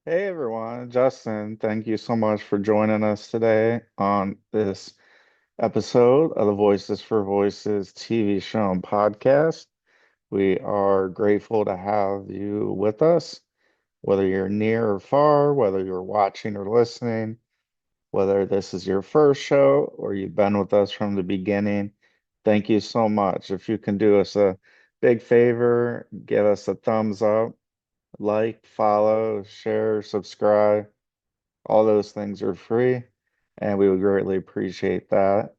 Hey everyone, Justin, thank you so much for joining us today on this episode of the Voices for Voices TV show and podcast. We are grateful to have you with us, whether you're near or far, whether you're watching or listening, whether this is your first show or you've been with us from the beginning. Thank you so much. If you can do us a big favor, give us a thumbs up, like, follow, share, subscribe. All those things are free, and we would greatly appreciate that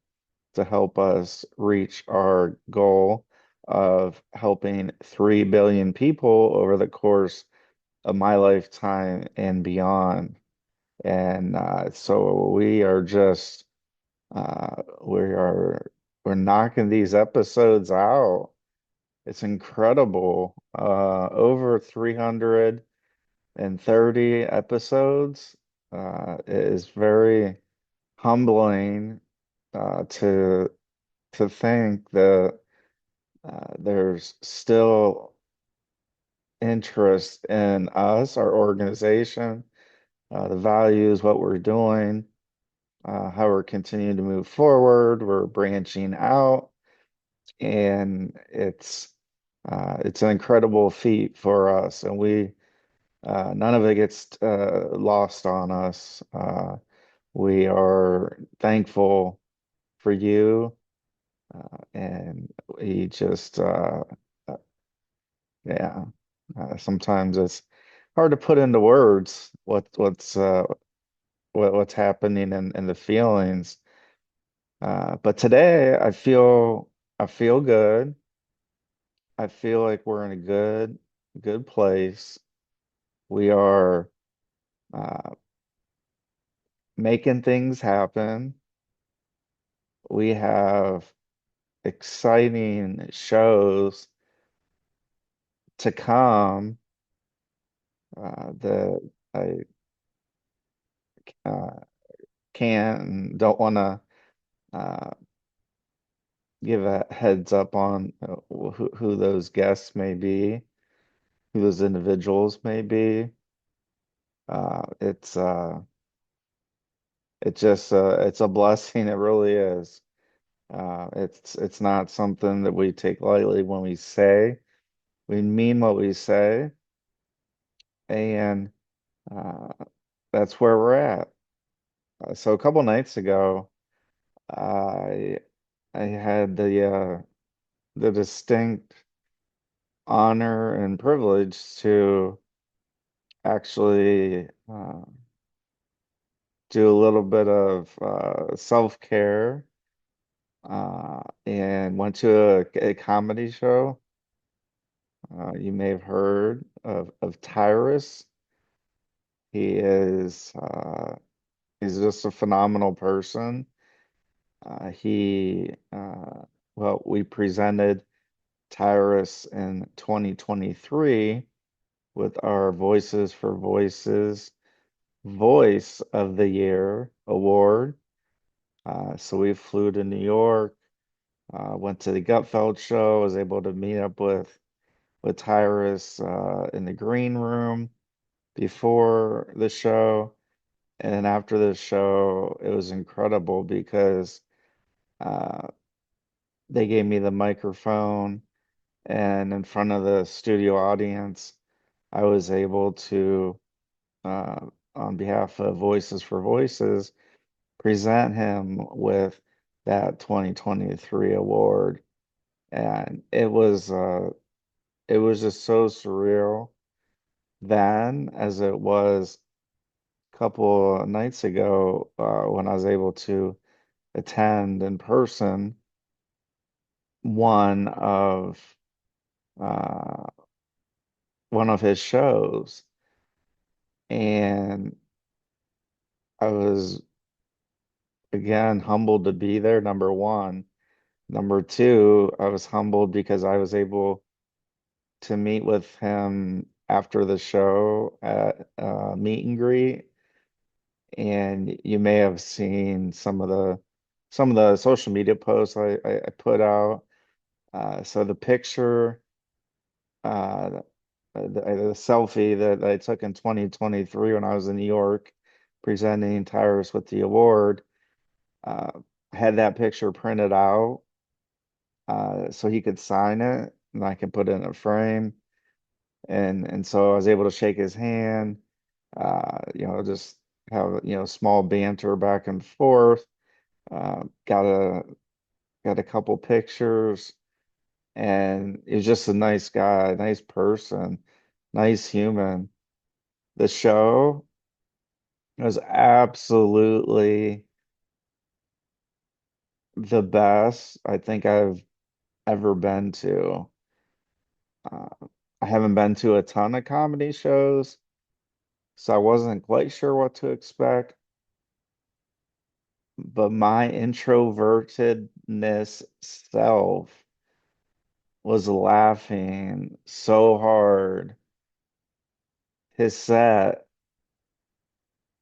to help us reach our goal of helping 3 billion people over the course of my lifetime and beyond. And so we are just we're knocking these episodes out. It's incredible. Over 330 episodes. It is very humbling to think that there's still interest in us, our organization, the values, what we're doing, how we're continuing to move forward. We're branching out, and it's an incredible feat for us, and we none of it gets lost on us. We are thankful for you, and we just, uh, yeah, sometimes it's hard to put into words what's happening and the feelings. But today I feel good. I feel like we're in a good place. We are uh, making things happen. We have exciting shows to come that I uh, can't and don't want to uh, give a heads up on who those guests may be, who those individuals may be. It's a blessing. It really is. It's not something that we take lightly when we say. We mean what we say, and uh, that's where we're at. So a couple nights ago, I I had the distinct honor and privilege to actually do a little bit of self-care and went to a comedy show. You may have heard of Tyrus. He is he's just a phenomenal person. He well, we presented Tyrus in 2023 with our Voices for Voices Voice of the Year award. So we flew to New York, went to the Gutfeld show, was able to meet up with Tyrus in the green room before the show. And then after the show, it was incredible because uh, they gave me the microphone, and in front of the studio audience, I was able to, uh, on behalf of Voices for Voices, present him with that 2023 award. And it was just so surreal then as it was a couple of nights ago when I was able to attend in person one of uh, one of his shows, and I was again humbled to be there. Number one, number two, I was humbled because I was able to meet with him after the show at meet and greet, and you may have seen some of the social media posts I put out. So the picture uh, the selfie that I took in 2023 when I was in New York presenting Tyrus with the award. Uh, had that picture printed out so he could sign it and I could put it in a frame. And so I was able to shake his hand, just have, small banter back and forth. Uh, got a got a couple pictures, and he's just a nice guy, nice person, nice human. The show was absolutely the best I think I've ever been to. Uh, I haven't been to a ton of comedy shows, so I wasn't quite sure what to expect. But my introvertedness self was laughing so hard. His set,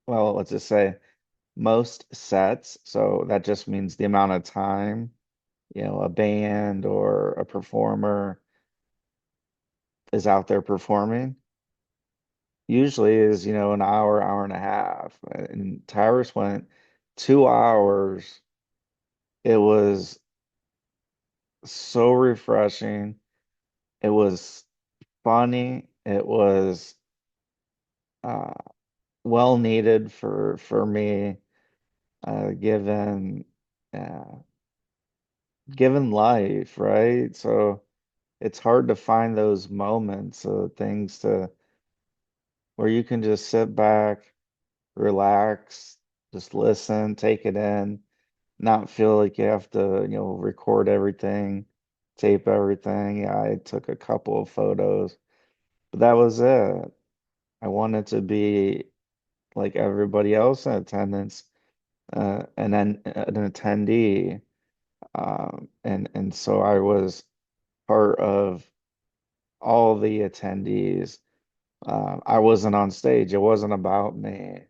well, let's just say most sets, so that just means the amount of time, a band or a performer is out there performing, usually is, an hour, hour and a half. And Tyrus went 2 hours. It was so refreshing. It was funny. It was uh, well needed for me, given uh, given life, right? So it's hard to find those moments, things to where you can just sit back, relax, just listen, take it in, not feel like you have to, record everything, tape everything. Yeah, I took a couple of photos, but that was it. I wanted to be like everybody else in attendance, and then an attendee. And so I was part of all the attendees. I wasn't on stage. It wasn't about me.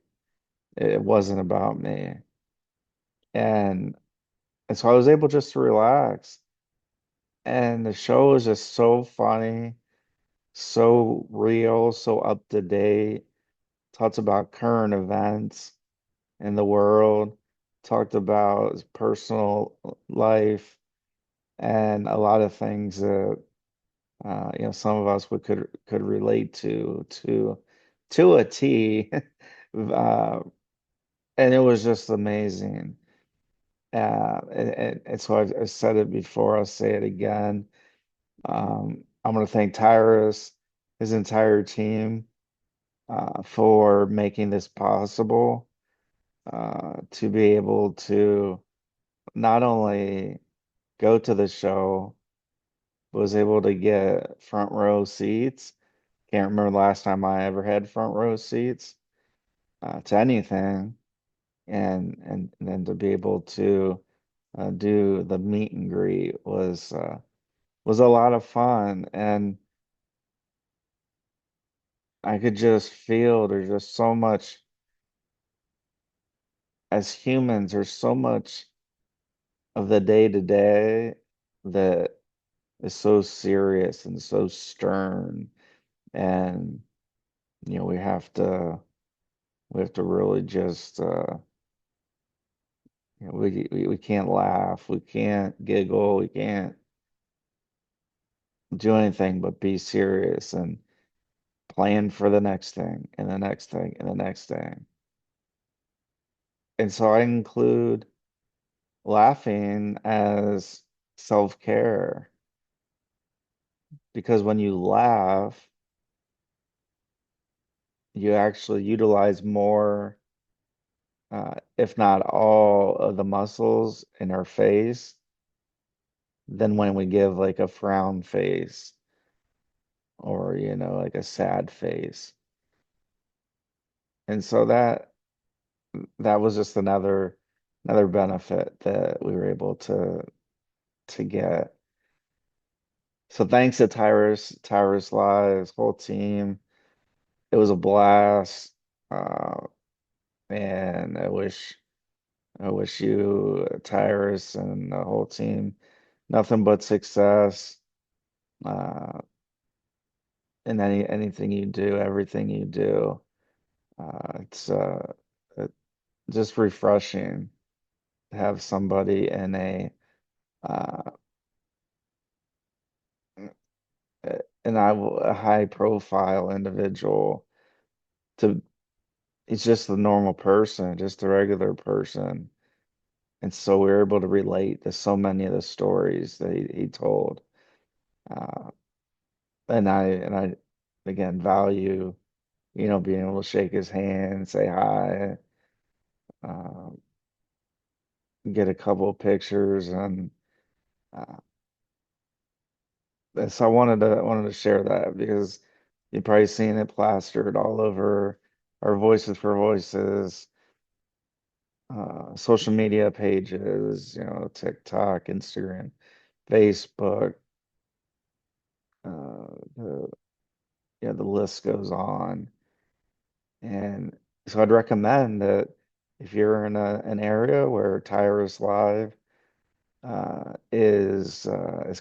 It wasn't about me. And and so I was able just to relax. And the show was just so funny, so real, so up to date. Talked about current events in the world, talked about his personal life, and a lot of things that some of us would could relate to a T. Uh, and it was just amazing. And so I've said it before, I'll say it again. I'm going to thank Tyrus, his entire team, for making this possible, to be able to not only go to the show, but was able to get front row seats. Can't remember the last time I ever had front row seats to anything, and then to be able to do the meet and greet was a lot of fun, and I could just feel there's just so much as humans, there's so much of the day to day that is so serious and so stern, and we have to really just we can't laugh, we can't giggle, we can't do anything but be serious and plan for the next thing and the next thing and the next thing. And so I include laughing as self-care because when you laugh, you actually utilize more, if not all, of the muscles in our face than when we give like a frown face or, like a sad face. And so that was just another benefit that we were able to get. So thanks to Tyrus Live, whole team. It was a blast. Uh, and I wish you, Tyrus, and the whole team nothing but success. Uh, in anything you do, everything you do. It's it, just refreshing to have somebody in uh, a high profile individual to he's just a normal person, just a regular person. And so we were able to relate to so many of the stories that he told. Uh, and I again value, being able to shake his hand, say hi, uh, get a couple of pictures, uh, and so I wanted to share that because you've probably seen it plastered all over our Voices for Voices social media pages, TikTok, Instagram, Facebook, uh, the the list goes on. And so I'd recommend that if you're in an area where Tyrus Live is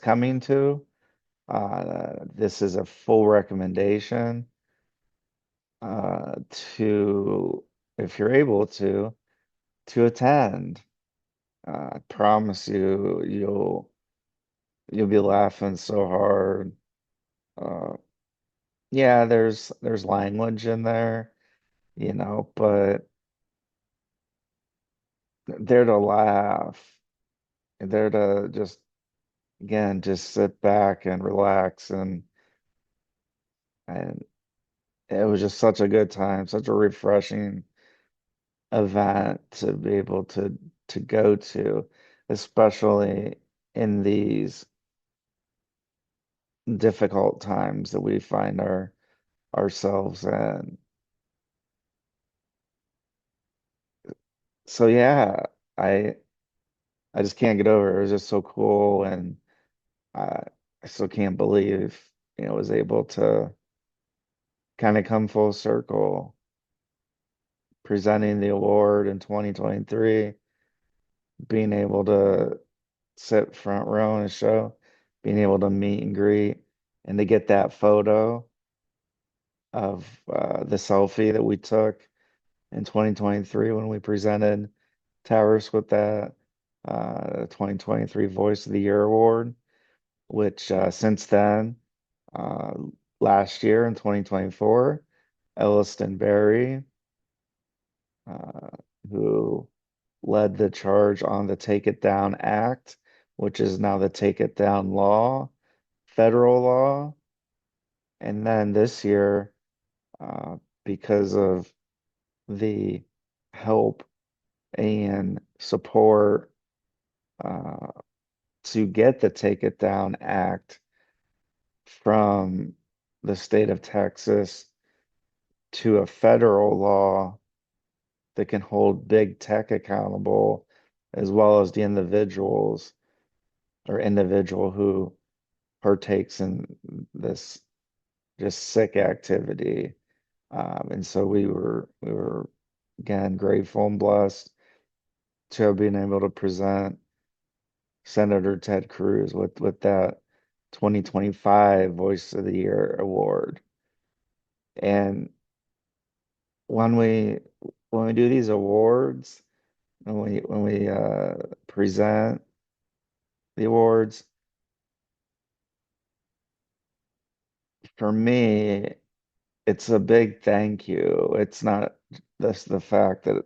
coming to, this is a full recommendation to, if you're able to attend. I promise you, you'll be laughing so hard. Uh, yeah, there's language in there, but there to laugh, there to just again just sit back and relax and it was just such a good time, such a refreshing event to be able to go to, especially in these difficult times that we find ourselves in. So yeah, I I just can't get over it. It was just so cool, and I I still can't believe, I was able to kind of come full circle, presenting the award in 2023, being able to sit front row in a show, being able to meet and greet, and to get that photo of the selfie that we took in 2023 when we presented Towers with that 2023 Voice of the Year award, which since then, uh, last year in 2024, Elliston Berry, uh, who led the charge on the Take It Down Act, which is now the Take It Down Law, federal law. And then this year, because of the help and support uh, to get the Take It Down Act from the state of Texas to a federal law that can hold big tech accountable, as well as the individual who partakes in this just sick activity. And so we were again grateful and blessed to have been able to present Senator Ted Cruz with that 2025 Voice of the Year award. And when we when we do these awards, when we present the awards, for me, it's a big thank you. It's not just the fact that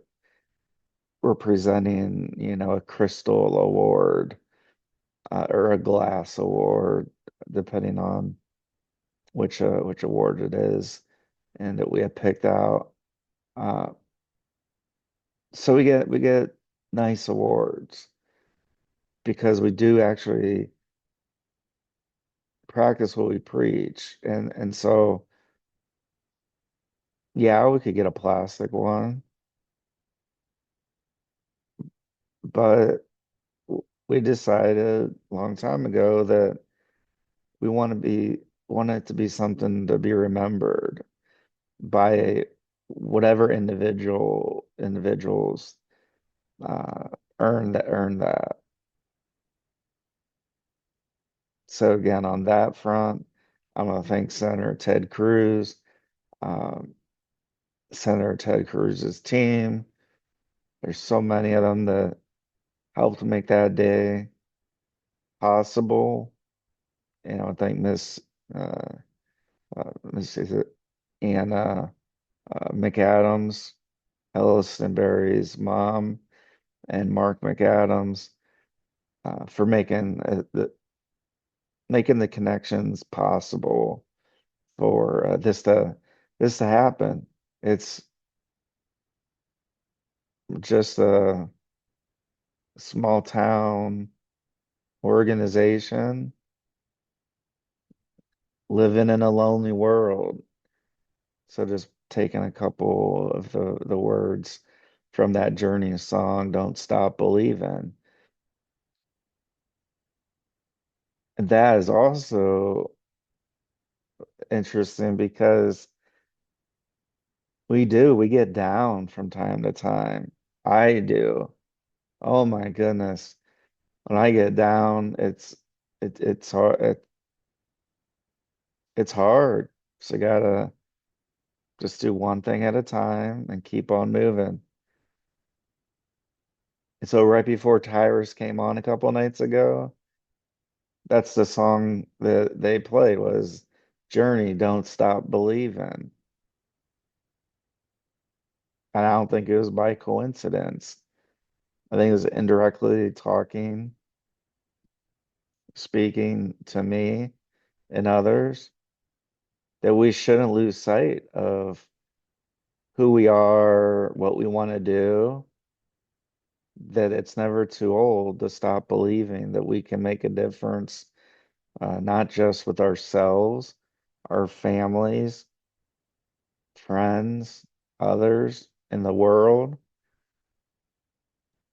we're presenting, a crystal award or a glass award, depending on which award it is, and that we have picked out. Uh, so we get nice awards because we do actually practice what we preach, and so yeah, we could get a plastic one, but we decided a long time ago that we want it to be something to be remembered by whatever individuals uh, earn that. So again, on that front, I want to thank Senator Ted Cruz, um, Senator Ted Cruz's team. There's so many of them that helped make that day possible. And I want to thank uh, Miss is it Anna McAdams, Ellison Berry's mom, and Mark McAdams for making the connections possible for this to happen. It's just a small town organization living in a lonely world. So just taking a couple of the words from that Journey song, "Don't Stop Believing." And that is also interesting because we get down from time to time. I do. Oh my goodness. When I get down, it's hard. It's hard. So gotta just do one thing at a time and keep on moving. And so right before Tyrus came on a couple nights ago, that's the song that they played was Journey, Don't Stop Believing. And I don't think it was by coincidence. I think it was indirectly speaking to me and others that we shouldn't lose sight of who we are, what we want to do, that it's never too old to stop believing that we can make a difference, not just with ourselves, our families, friends, others in the world.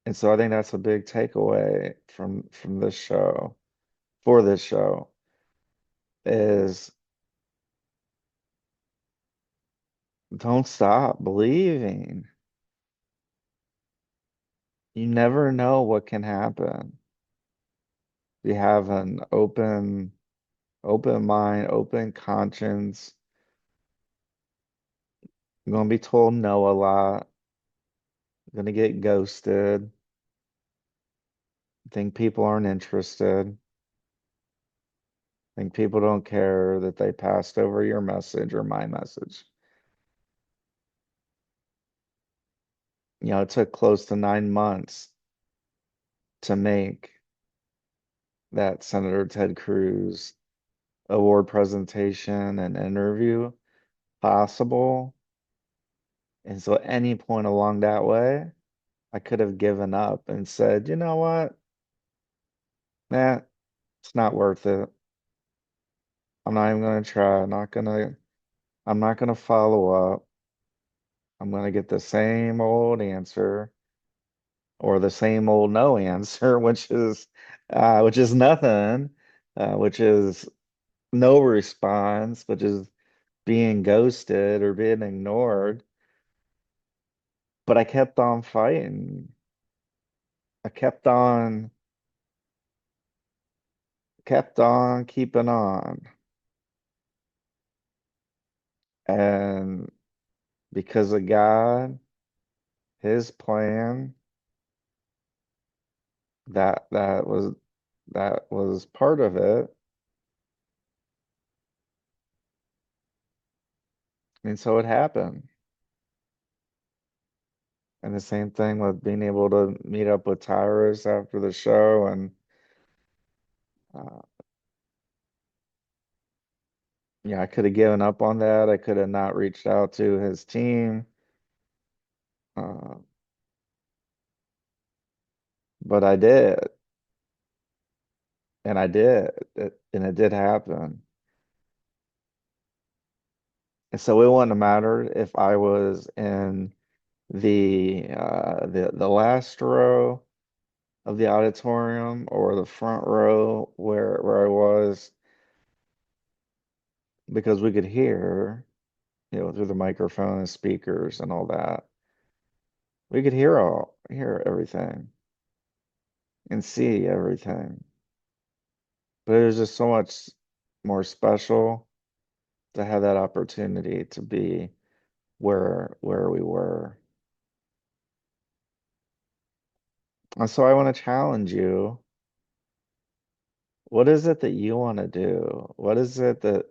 And so I think that's a big takeaway from this show, for this show, is don't stop believing. You never know what can happen. You have an open mind, open conscience. You're gonna be told no a lot. You're gonna get ghosted. Think people aren't interested. Think people don't care that they passed over your message or my message. It took close to 9 months to make that Senator Ted Cruz award presentation and interview possible. And so at any point along that way, I could have given up and said, you know what? Nah, it's not worth it. I'm not even gonna try. I'm not gonna follow up. I'm gonna get the same old answer or the same old no answer, which is nothing, which is no response, which is being ghosted or being ignored. But I kept on fighting. I kept on keeping on. And because of God, his plan, that that was that was part of it. And so it happened. And the same thing with being able to meet up with Tyrus after the show. And uh, yeah, I could have given up on that. I could have not reached out to his team. Uh, but I did. And I did. And it did happen. And so it wouldn't have mattered if I was in the last row of the auditorium or the front row where I was, because we could hear, through the microphone and speakers and all that. We could hear everything and see everything. But it was just so much more special to have that opportunity to be where we were. And so I want to challenge you. What is it that you want to do? What is it that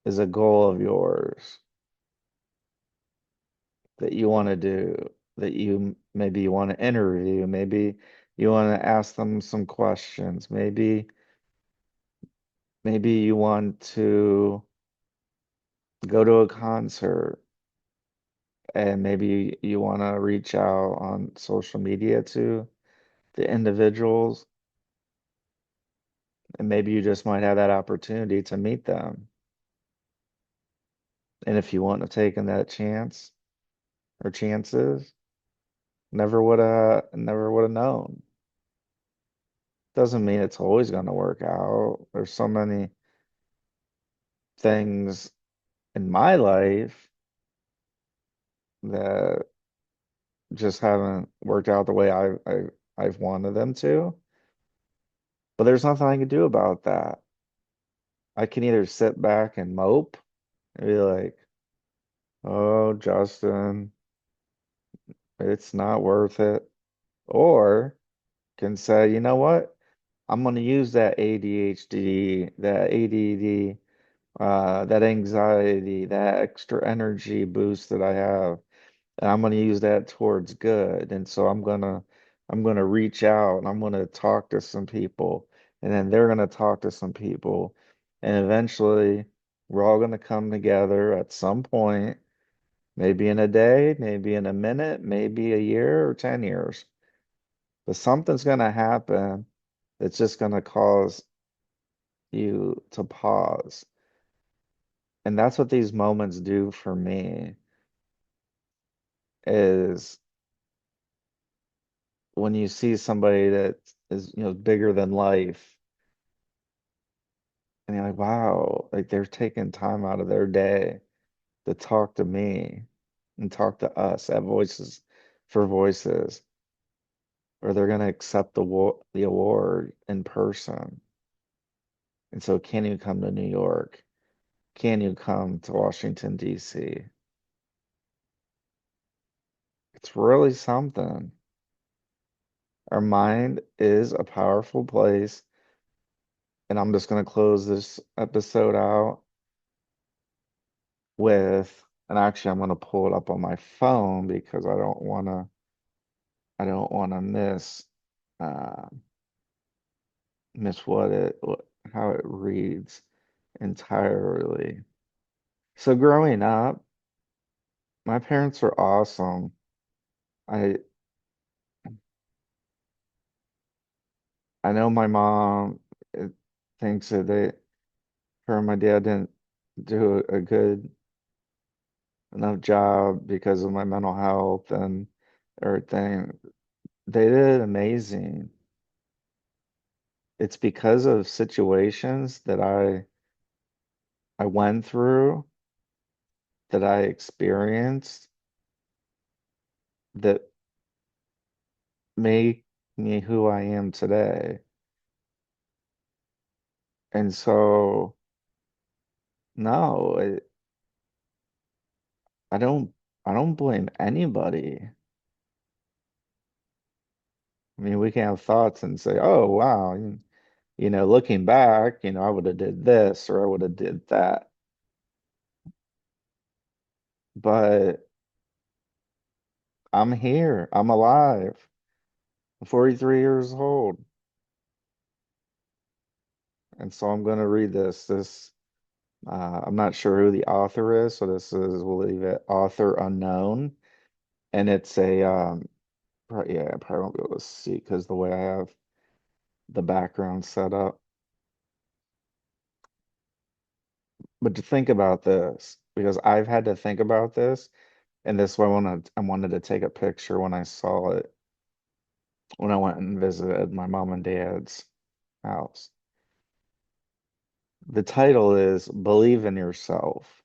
is a goal of yours that you want to do? That maybe you want to interview, maybe you want to ask them some questions, maybe you want to go to a concert, and maybe you want to reach out on social media to the individuals, and maybe you just might have that opportunity to meet them. And if you wouldn't have taken that chance or chances, never would have known. Doesn't mean it's always going to work out. There's so many things in my life that just haven't worked out the way I've wanted them to. But there's nothing I can do about that. I can either sit back and mope and be like, "Oh, Justin, it's not worth it," or can say, "You know what? I'm going to use that ADHD, that ADD, that anxiety, that extra energy boost that I have, and I'm going to use that towards good. And so I'm gonna reach out and I'm gonna talk to some people, and then they're gonna talk to some people, and eventually we're all gonna come together at some point, maybe in a day, maybe in a minute, maybe a year or 10 years. But something's gonna happen that's just gonna cause you to pause. And that's what these moments do for me is when you see somebody that is, bigger than life, and you're like, wow, like they're taking time out of their day to talk to me and talk to us at Voices for Voices, or they're going to accept the award in person. And so, can you come to New York? Can you come to Washington, D.C.? It's really something. Our mind is a powerful place. And I'm just going to close this episode out with, and actually, I'm going to pull it up on my phone because I don't want to uh, miss how it reads entirely. So growing up, my parents were awesome. I I know my mom uh, thinks that her and my dad didn't do a good enough job because of my mental health and everything. They did amazing. It's because of situations that I went through, that I experienced, that make me who I am today. And so, no, I don't I don't blame anybody. I mean, we can have thoughts and say, "Oh, wow, looking back, I would have did this or I would have did that." But I'm here. I'm alive. I'm 43 years old. And so I'm going to read this. I'm not sure who the author is, so we'll leave it author unknown. And it's yeah, I probably won't be able to see because the way I have the background set up. But to think about this, because I've had to think about this, and this way I wanted to take a picture when I saw it when I went and visited my mom and dad's house. The title is Believe in Yourself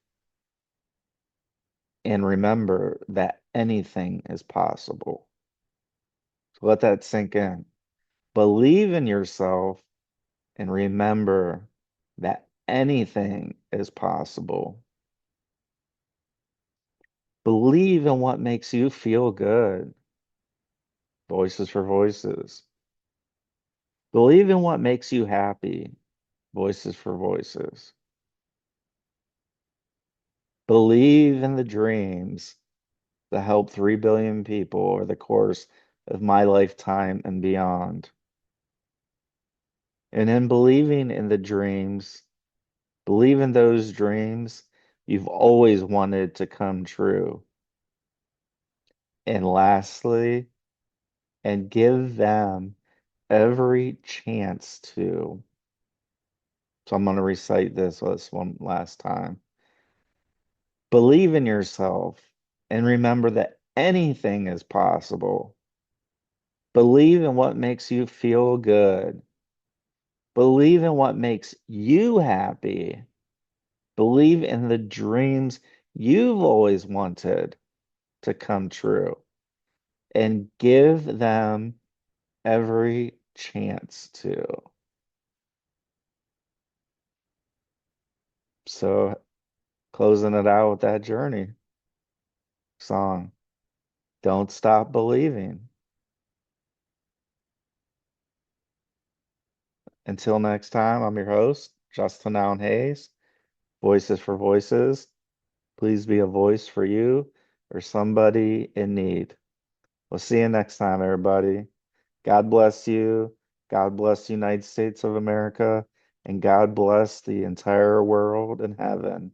and Remember that Anything is Possible. So let that sink in. Believe in yourself and remember that anything is possible. Believe in what makes you feel good. Voices for voices. Believe in what makes you happy. Voices for voices. Believe in the dreams that help 3 billion people over the course of my lifetime and beyond. And in believing in the dreams, believe in those dreams you've always wanted to come true. And lastly, and give them every chance to. So I'm going to recite this one last time. Believe in yourself and remember that anything is possible. Believe in what makes you feel good. Believe in what makes you happy. Believe in the dreams you've always wanted to come true and give them every chance to. So, closing it out with that journey song, Don't Stop Believing. Until next time, I'm your host, Justin Allen Hayes, Voices for Voices. Please be a voice for you or somebody in need. We'll see you next time, everybody. God bless you. God bless the United States of America. And God bless the entire world and heaven.